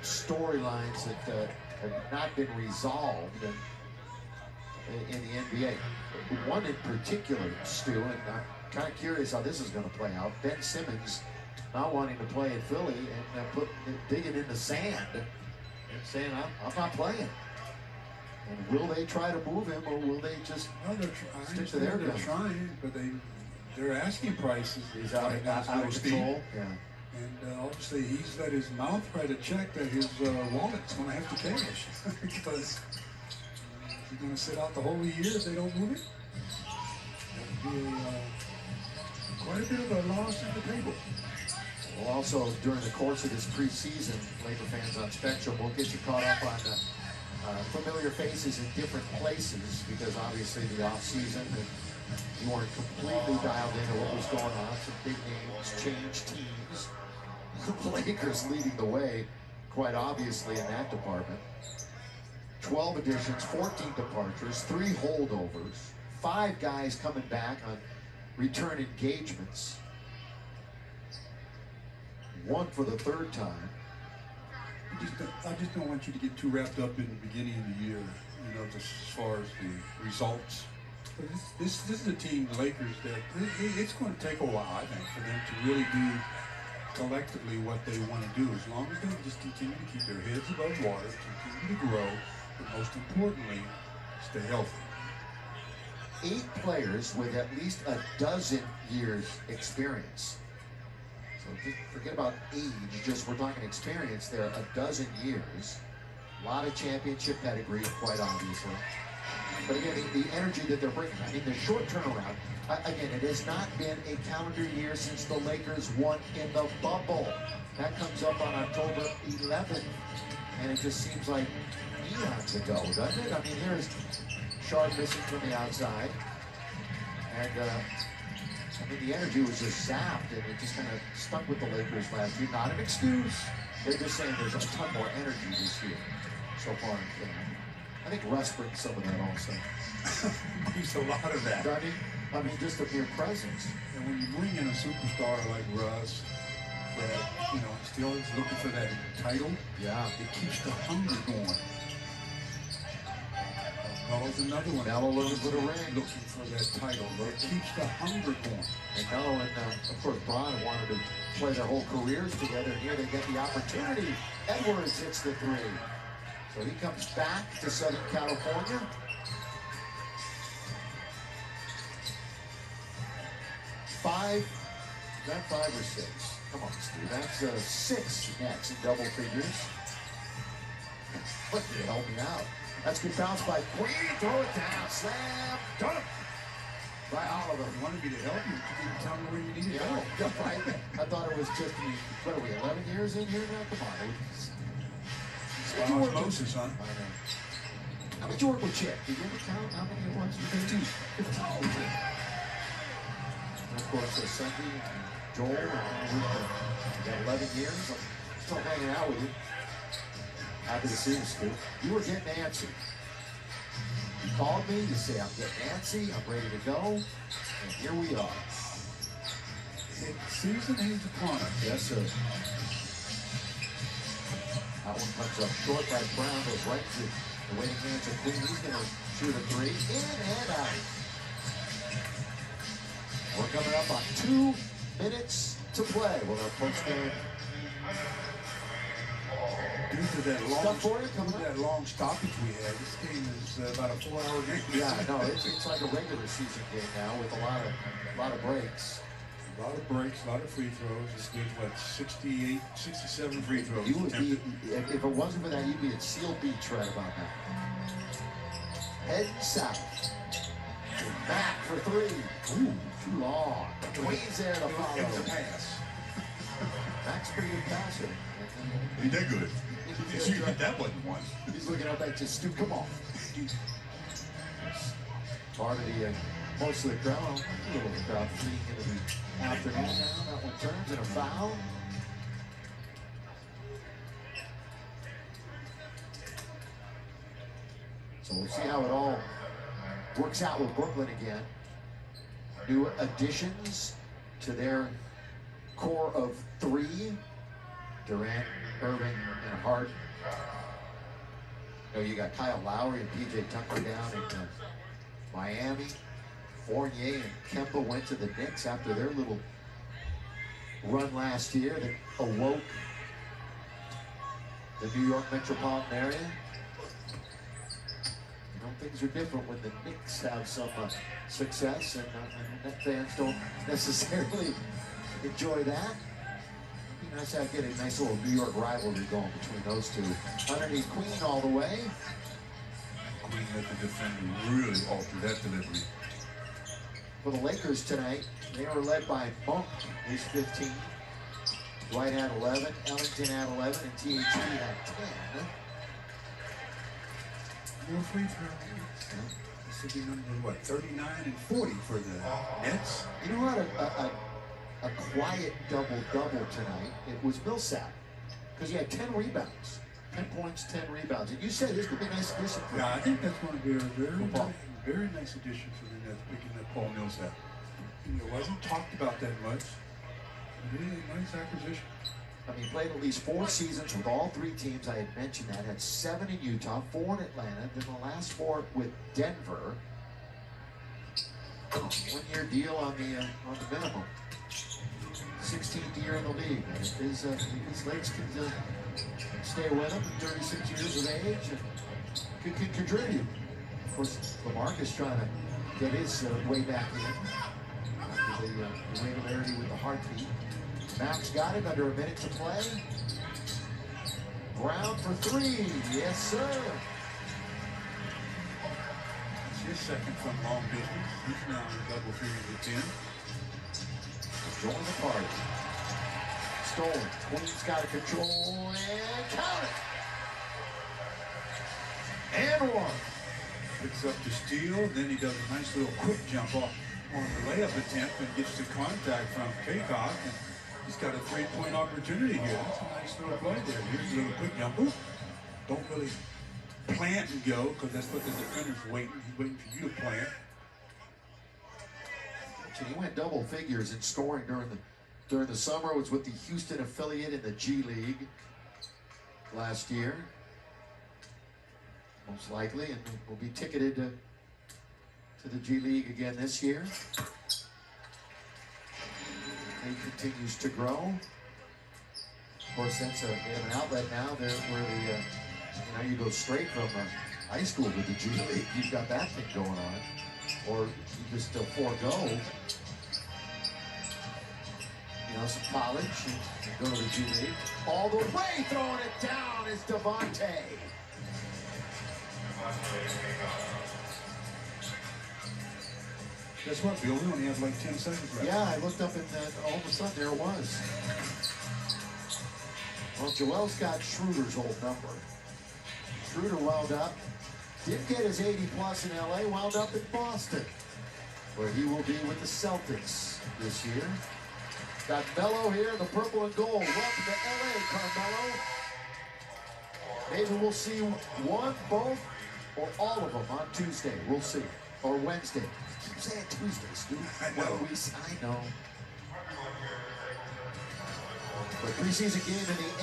storylines that have not been resolved in the NBA. One in particular, Stu, and I'm kind of curious how this is going to play out. Ben Simmons not wanting to play in Philly and digging in the sand and saying, I'm not playing. And will they try to move him, or will they just stick to their guns? They're trying, but their asking prices is out of control. Yeah. And obviously he's let his mouth write a check that his wallet's going to have to cash because he's going to sit out the whole year if they don't move it. That'll be quite a bit of a loss at the table. Well, also during the course of this preseason, Laker fans on Spectrum, we'll get you caught up on familiar faces in different places, because obviously the off-season you weren't completely dialed into what was going on. Some big names, changed teams. The Lakers leading the way, quite obviously, in that department. 12 additions, 14 departures, 3 holdovers, 5 guys coming back on return engagements. 1 for the 3rd time. I just don't want you to get too wrapped up in the beginning of the year, you know, just as far as the results. But this is a team, the Lakers, that it's going to take a while, I think, for them to really do collectively what they want to do. As long as they just continue to keep their heads above water, continue to grow, but most importantly, stay healthy. 8 players with at least a dozen years experience. So just forget about age, just we're talking experience there, a dozen years. A lot of championship pedigree, quite obviously. But again, the energy that they're bringing, I mean, the short turnaround, again, it has not been a calendar year since the Lakers won in the bubble. That comes up on October 11th, and it just seems like eons ago, doesn't it? I mean, here's Shard missing from the outside, and I mean, the energy was just zapped, and it just kind of stuck with the Lakers last year. Not an excuse. They're just saying there's a ton more energy this year so far in camp. I think Russ brings some of that also. He's a lot of that. Doesn't he? I mean, just the mere presence. And when you bring in a superstar like Russ, that, you know, still is looking for that title, yeah, it keeps the hunger going. Melo's another one. Melo looking for the ring. Looking for that title. It keeps the hunger going. And Melo and, of course, Bron wanted to play their whole careers together, and here they get the opportunity. Edwards hits the 3. So he comes back to Southern California. Is that 5 or 6? Come on, Steve. That's 6 nets in double figures. What did you help me out? That's good bounce by Queen. Throw it down. Slam. Done. By Oliver. He wanted me to help you. You didn't tell me where you needed help. Yeah, right. I thought it was just, what are we, 11 years in here now? Come on. Did you work with, son? I know. How did you work with Chip? Did you ever count how many it was? 15. 15. And of course, Sunday and Joel, got 11 years. I'm still hanging out with you. Happy to see you, Stu. You were getting antsy. You called me, you say, I'm getting antsy, I'm ready to go, and here we are. Season is upon us. Yes, sir. That one comes up short by Brown, goes right to the waiting hands of Queen. He's going to shoot a 3, in and out. We're coming up on 2 minutes to play. We'll have post-game. Due to that long stoppage we had, this game is about a 4-hour game. Yeah, no, it's like a regular season game now with a lot of breaks. A lot of breaks, a lot of free throws. This game's what, 68, 67 free throws. You would be, if it wasn't for that, you'd be at Seal Beach right about now. Heading south. Back for 3. Ooh, too long. Queen's there to follow. It was a pass. Mac's pretty good passer. He did good. That wasn't one. He's looking up at you, Stu. Come on. Part of the most of the crowd, a little of the crowd fleeing into the afternoon now. That one turns and a foul. So we'll see how it all works out with Brooklyn again. New additions to their core of 3. Durant, Irving and Hart. You know, you got Kyle Lowry and PJ Tucker down in Miami. Fournier and Kemba went to the Knicks after their little run last year that awoke the New York metropolitan area. You know, things are different when the Knicks have some success, and Net fans don't necessarily enjoy that. It'd be nice to get a nice little New York rivalry going between those two. Underneath Queen all the way. Queen let the defender really alter that delivery. For the Lakers tonight, they were led by Monk, who's 15. Dwight had 11, Ellington had 11, and THT had 10. No free throw. This would be number, what, 39 and 40 for the Nets? You know what? A quiet double-double tonight. It was Millsap, because he had 10 rebounds. 10 points, 10 rebounds. And you said this could be a nice addition for Yeah, I think that's going to be a very nice addition for the Nets, picking up Paul Millsap. It wasn't talked about that much. It is a nice acquisition. I mean, he played at least 4 seasons with all 3 teams. I had mentioned that. Had 7 in Utah, 4 in Atlanta, then the last 4 with Denver. 1-year deal on the minimum. 16th year in the league. If his legs can stay with him, 36 years of age, and could contribute. Of course, LaMarcus trying to get his way back in. The irregularity with the heartbeat. Max got it, under a minute to play. Brown for 3, yes sir. It's his second from long distance. He's now in double figures with 10. Join the party. Stolen. Queen's got a control and count it. And 1. Picks up the steal, then he does a nice little quick jump off on the layup attempt and gets the contact from Kaycock. And he's got a 3-point opportunity here. That's a nice little play there. Here's a little quick jump. Ooh. Don't really plant and go, because that's what the defender's waiting. He's waiting for you to plant. He went double figures in scoring during the summer. It was with the Houston affiliate in the G League last year. Most likely, and will be ticketed to the G League again this year. He continues to grow. Of course, they have an outlet now there where you go straight from high school to the G League. You've got that thing going on. Or you just forego, some college and go to the G League. All the way, throwing it down is Devontae. Guess what, Bill? We only have like 10 seconds left. Yeah, I looked up and all of a sudden there it was. Well, Joel's got Schroeder's old number. Schroeder wound up, didn't get his 80 plus in LA, wound up in Boston, where he will be with the Celtics this year. Got Melo here in the purple and gold. Welcome to LA, Carmelo. Maybe we'll see one, both, or all of them on Tuesday. We'll see. Or Wednesday. Keep saying Tuesday, Stu. I know. I know. But preseason game in the